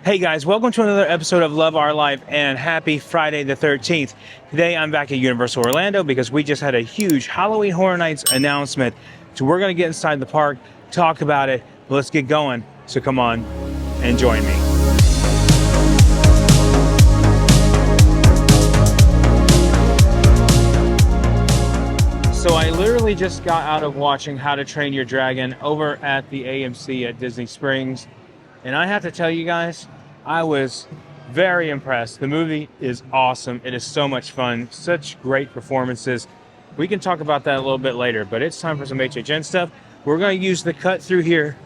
Hey guys, welcome to another episode of Love Our Life and happy Friday the 13th. Today I'm back at Universal Orlando because we just had a huge Halloween Horror Nights announcement. So we're going to get inside the park, talk about it. Let's get going. So come on and join me. So I literally just got out of watching How to Train Your Dragon over at the AMC at Disney Springs. And I have to tell you guys, I was very impressed. The movie is awesome. It is so much fun. Such great performances. We can talk about that a little bit later, but it's time for some HHN stuff. We're going to use the cut through here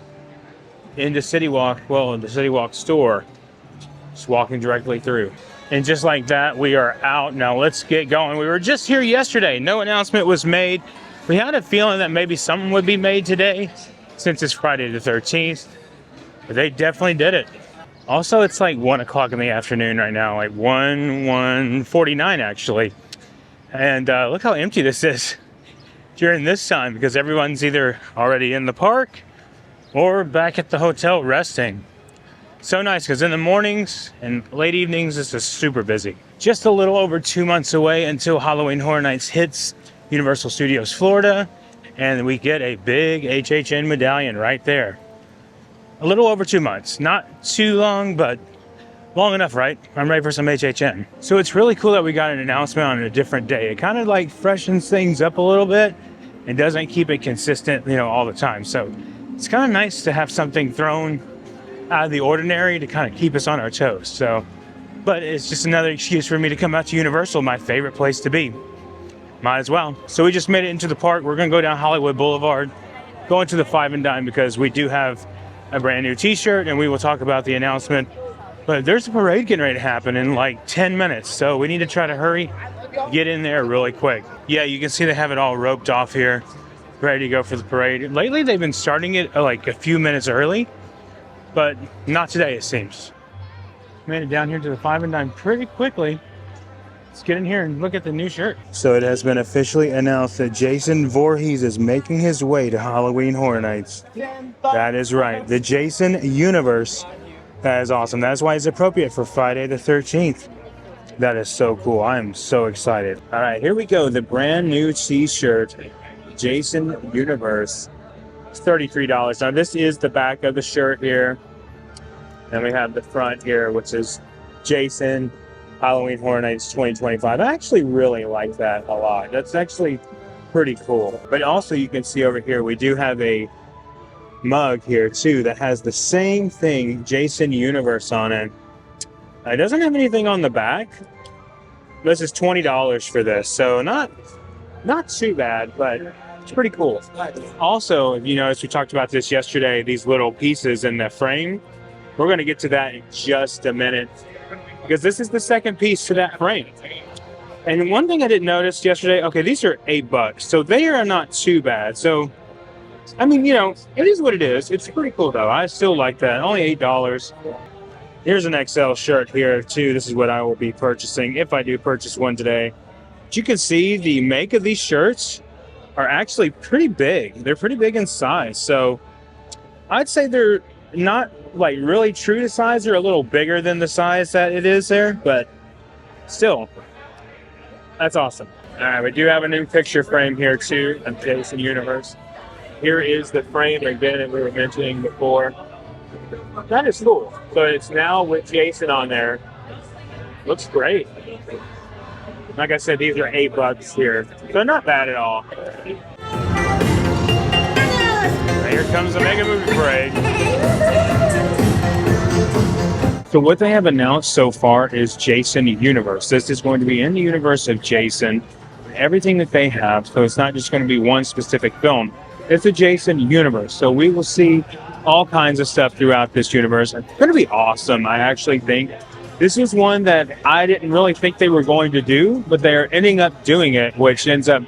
into City Walk, in the City Walk store. Just walking directly through. And just like that, we are out. Now let's get going. We were just here yesterday. No announcement was made. We had a feeling that maybe something would be made today since it's Friday the 13th. But they definitely did it. Also, it's like 1 o'clock in the afternoon right now, like 1:49 actually. And look how empty this is during this time because everyone's either already in the park or back at the hotel resting. So nice because in the mornings and late evenings, this is super busy. Just a little over 2 months away until Halloween Horror Nights hits Universal Studios Florida, and we get a big HHN medallion right there. A little over 2 months. Not too long, but long enough, right? I'm ready for some HHN. So it's really cool that we got an announcement on a different day. It kind of like freshens things up a little bit and doesn't keep it consistent, all the time. So it's kind of nice to have something thrown out of the ordinary to kind of keep us on our toes. But it's just another excuse for me to come out to Universal, my favorite place to be. Might as well. So we just made it into the park. We're going to go down Hollywood Boulevard, go into the Five and Dime because we do have a brand new t-shirt and we will talk about the announcement. But there's a parade getting ready to happen in like 10 minutes. So we need to try to hurry, get in there really quick. Yeah, you can see they have it all roped off here, ready to go for the parade. Lately, they've been starting it like a few minutes early, but not today, it seems. Made it down here to the Five and Dime pretty quickly. Let's get in here and look at the new shirt. So it has been officially announced that Jason Voorhees is making his way to Halloween Horror Nights. That is right. The Jason universe. That is awesome. That's why it's appropriate for Friday the 13th. That is so cool. I am so excited. All right, here we go. The brand new t-shirt, Jason Universe. It's $33. Now this is the back of the shirt here. And we have the front here, which is Jason Halloween Horror Nights 2025. I actually really like that a lot. That's actually pretty cool. But also you can see over here, we do have a mug here too that has the same thing, Jason Universe, on it. It doesn't have anything on the back. This is $20 for this. So not too bad, but it's pretty cool. Also, if you notice, we talked about this yesterday, these little pieces in the frame. We're going to get to that in just a minute because this is the second piece to that frame. And one thing I didn't notice yesterday, okay, these are $8, so they are not too bad. So, I mean, it is what it is. It's pretty cool though. I still like that. Only $8. Here's an XL shirt here too. This is what I will be purchasing if I do purchase one today. But you can see the make of these shirts are actually pretty big. They're pretty big in size. So I'd say they're not like really true to size. They're a little bigger than the size that it is there, but still, that's awesome. All right, we do have a new picture frame here too of Jason Universe. Here is the frame again that we were mentioning before. That is cool. So it's now with Jason on there. Looks great. Like I said, these are $8 here, so not bad at all. Here comes the Mega Movie Parade. So what they have announced so far is Jason Universe. This is going to be in the universe of Jason, everything that they have. So it's not just going to be one specific film. It's a Jason universe. So we will see all kinds of stuff throughout this universe. It's going to be awesome, I actually think. This is one that I didn't really think they were going to do, but they're ending up doing it, which ends up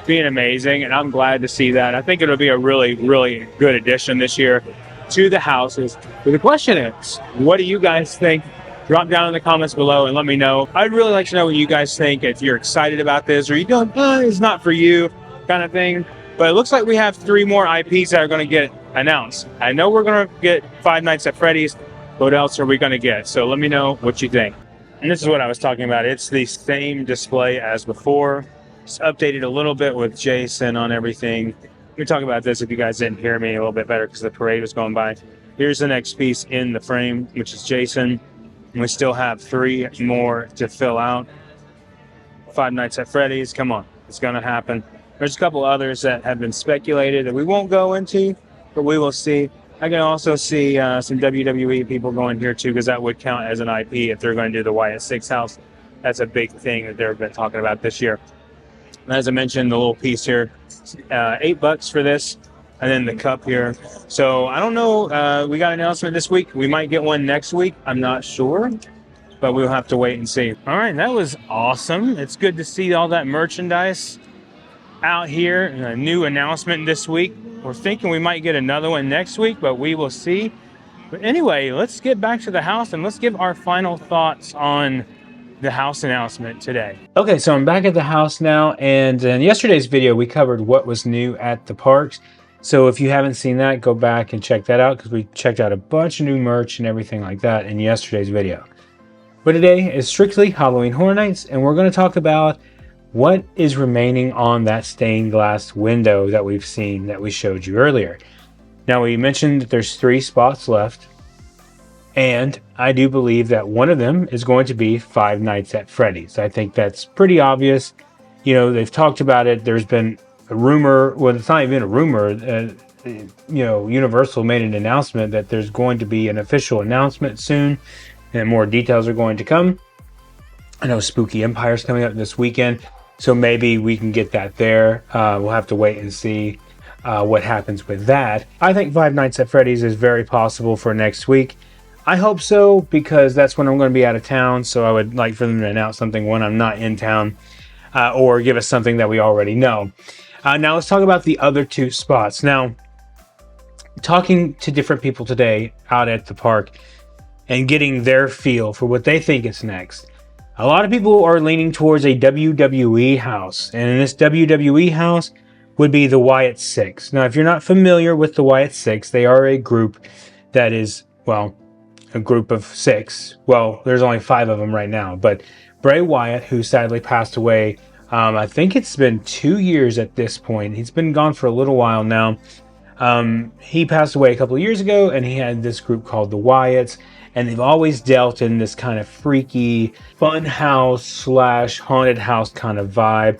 being amazing, and I'm glad to see that. I think it'll be a really, really good addition this year to the houses. But the question is, what do you guys think? Drop down in the comments below and let me know. I'd really like to know what you guys think, if you're excited about this or you don't, it's not for you kind of thing. But it looks like we have 3 more IPs that are going to get announced. I know we're going to get Five Nights at Freddy's. what else are we going to get? So let me know what you think. And this is what I was talking about. It's the same display as before. It's updated a little bit with Jason on everything. Let me talk about this if you guys didn't hear me a little bit better because the parade was going by. Here's the next piece in the frame, which is Jason. And we still have 3 more to fill out. Five Nights at Freddy's. Come on, it's going to happen. There's a couple others that have been speculated that we won't go into, but we will see. I can also see some WWE people going here too, because that would count as an IP if they're going to do the Wyatt Six house. That's a big thing that they've been talking about this year. And as I mentioned, the little piece here, $8 for this, and then the cup here. So I don't know. We got an announcement this week. We might get one next week. I'm not sure, but we'll have to wait and see. All right, that was awesome. It's good to see all that merchandise out here. A new announcement this week. We're thinking we might get another one next week, but we will see. But anyway, let's get back to the house and let's give our final thoughts on the house announcement today. Okay, so I'm back at the house now, and in yesterday's video we covered what was new at the parks. So if you haven't seen that, go back and check that out, because we checked out a bunch of new merch and everything like that in yesterday's video. But today is strictly Halloween Horror Nights, and we're going to talk about what is remaining on that stained glass window that we've seen, that we showed you earlier. Now, we mentioned that there's 3 spots left, and I do believe that one of them is going to be Five Nights at Freddy's. I think that's pretty obvious. You know, they've talked about it. There's been a rumor. Well, it's not even a rumor. You know, Universal made an announcement that there's going to be an official announcement soon, and more details are going to come. I know Spooky Empire is coming up this weekend, so maybe we can get that there. We'll have to wait and see what happens with that. I think Five Nights at Freddy's is very possible for next week. I hope so, because that's when I'm going to be out of town, so I would like for them to announce something when I'm not in town, or give us something that we already know. Now let's talk about the other 2 spots. Now, talking to different people today out at the park and getting their feel for what they think is next, a lot of people are leaning towards a WWE house, and in this WWE house would be the Wyatt Six. Now, if you're not familiar with the Wyatt Six, they are a group that is, well, a group of 6. Well, there's only 5 of them right now, but Bray Wyatt, who sadly passed away, I think it's been 2 years at this point. He's been gone for a little while now. He passed away a couple of years ago, and he had this group called the Wyatts. And they've always dealt in this kind of freaky fun house / haunted house kind of vibe.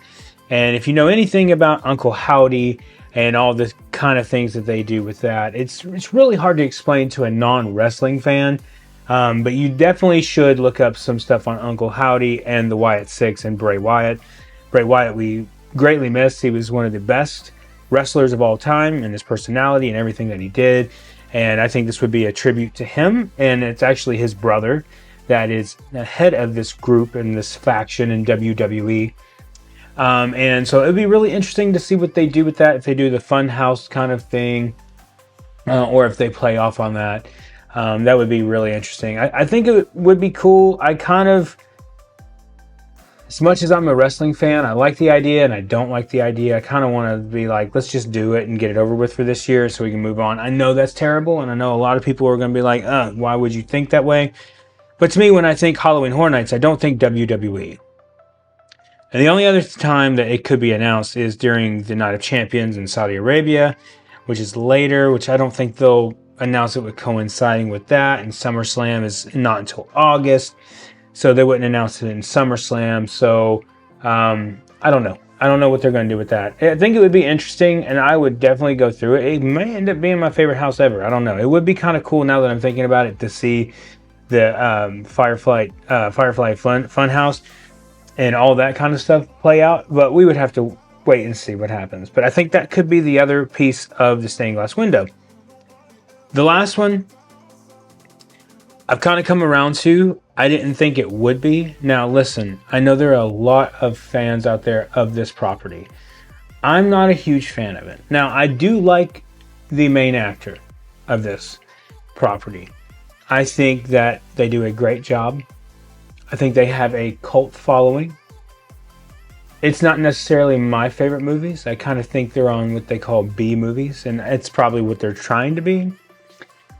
And if you know anything about Uncle Howdy and all the kind of things that they do with that, it's really hard to explain to a non-wrestling fan. But you definitely should look up some stuff on Uncle Howdy and the Wyatt Six and Bray Wyatt. Bray Wyatt we greatly miss. He was one of the best wrestlers of all time, and his personality and everything that he did. And I think this would be a tribute to him. And it's actually his brother that is the head of this group and this faction in WWE. And so it'd be really interesting to see what they do with that. If they do the fun house kind of thing, or if they play off on that. That would be really interesting. I think it would be cool. I kind of, as much as I'm a wrestling fan, I like the idea and I don't like the idea. I kind of want to be like, let's just do it and get it over with for this year so we can move on. I know that's terrible, and I know a lot of people are going to be like, why would you think that way? But to me, when I think Halloween Horror Nights, I don't think WWE. And the only other time that it could be announced is during the Night of Champions in Saudi Arabia, which is later, which I don't think they'll announce it with coinciding with that. And SummerSlam is not until August, so they wouldn't announce it in SummerSlam. So I don't know. I don't know what they're going to do with that. I think it would be interesting, and I would definitely go through it. It may end up being my favorite house ever. I don't know. It would be kind of cool now that I'm thinking about it to see the Firefly Fun House and all that kind of stuff play out. But we would have to wait and see what happens. But I think that could be the other piece of the stained glass window. The last one, I've kind of come around to. I didn't think it would be. Now listen, I know there are a lot of fans out there of this property. I'm not a huge fan of it. Now, I do like the main actor of this property. I think that they do a great job. I think they have a cult following. It's not necessarily my favorite movies. I kind of think they're on what they call B movies, and it's probably what they're trying to be.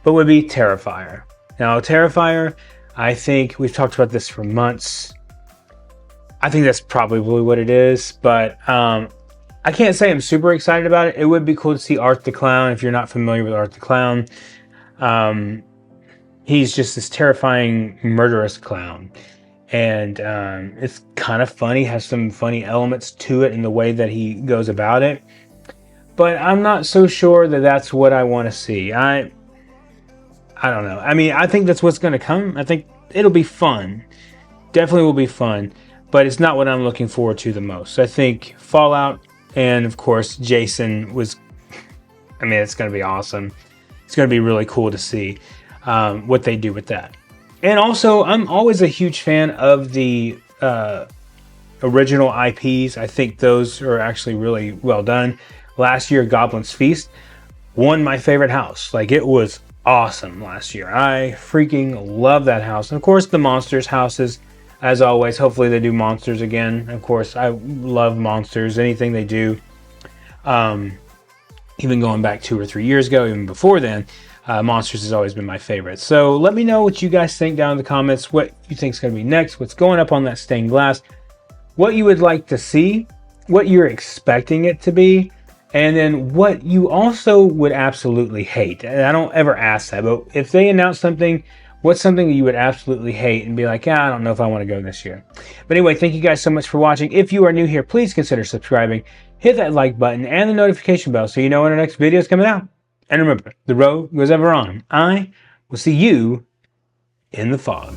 But would be Terrifier. Now, Terrifier, I think we've talked about this for months. I think that's probably what it is, but I can't say I'm super excited about it. It would be cool to see Art the Clown. If you're not familiar with Art the Clown, he's just this terrifying, murderous clown. And it's kind of funny, has some funny elements to it in the way that he goes about it. But I'm not so sure that that's what I want to see. I don't know. I mean, I think that's what's going to come. I think it'll be fun. Definitely will be fun. But it's not what I'm looking forward to the most. I think Fallout and, of course, Jason was... I mean, it's going to be awesome. It's going to be really cool to see what they do with that. And also, I'm always a huge fan of the original IPs. I think those are actually really well done. Last year, Goblin's Feast won my favorite house. Like, it was awesome last year. I freaking love that house. And of course, the Monsters houses, as always. Hopefully they do Monsters again. Of course, I love Monsters. Anything they do. Even going back 2 or 3 years ago, even before then, Monsters has always been my favorite. So let me know what you guys think down in the comments. What you think is going to be next. What's going up on that stained glass. What you would like to see. What you're expecting it to be. And then what you also would absolutely hate. And I don't ever ask that, but if they announce something, what's something that you would absolutely hate and be like, I don't know if I want to go this year. But anyway, thank you guys so much for watching. If you are new here, please consider subscribing. Hit that like button and the notification bell so you know when our next video is coming out. And remember, the road goes ever on. I will see you in the fog.